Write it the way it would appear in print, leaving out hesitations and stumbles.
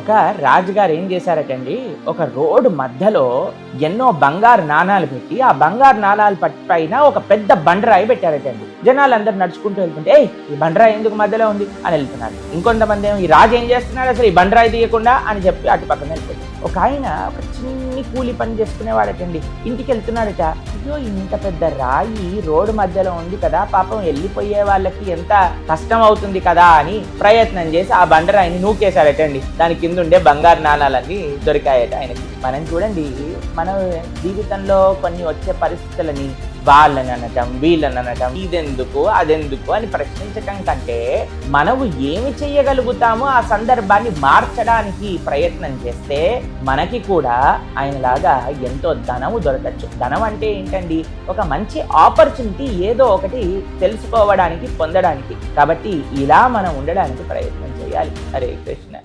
ఒక రాజుగారు ఏం చేశారటండి, ఒక రోడ్డు మధ్యలో ఎన్నో బంగారు నాణాలు పెట్టి, ఆ బంగారు నాణాలు పైన ఒక పెద్ద బండరాయి పెట్టారటండి. జనాలు అందరు నడుచుకుంటూ వెళ్తుంటే, ఈ బండరాయి ఎందుకు మధ్యలో ఉంది అని వెళ్తున్నారు. ఇంకొంతమంది ఏమో, ఈ రాజు ఏం చేస్తున్నాడు అసలు ఈ బండరాయి తీయకుండా అని చెప్పి అటు పక్కన వెళ్ళిపోయాడు. ఒక ఆయన ఒక చిన్ని కూలి పని చేసుకునేవాడటండి. ఇంటికి వెళ్తున్నాడట. అయ్యో, ఇంత పెద్ద రాయి రోడ్డు మధ్యలో ఉంది కదా, పాపం వెళ్ళిపోయే వాళ్ళకి ఎంత కష్టం అవుతుంది కదా అని ప్రయత్నం చేసి ఆ బండరాయిని నూకేశాడటండి. దాని కింద ఉండే బంగారు నాణాలన్నీ దొరికాయట ఆయనకి. మనం చూడండి, మన జీవితంలో కొన్ని వచ్చే పరిస్థితులని వాళ్ళని అనటం, వీళ్ళని అనటం, ఇదెందుకు అదెందుకు అని ప్రశ్నించటం కంటే మనము ఏమి చెయ్యగలుగుతామో ఆ సందర్భాన్ని మార్చడానికి ప్రయత్నం చేస్తే మనకి కూడా ఆయనలాగా ఎంతో ధనము దొరకచ్చు. ధనం అంటే ఏంటండి, ఒక మంచి ఆపర్చునిటీ, ఏదో ఒకటి తెలుసుకోవడానికి, పొందడానికి. కాబట్టి ఇలా మనం ఉండడానికి ప్రయత్నం చేయాలి. హరే కృష్ణ.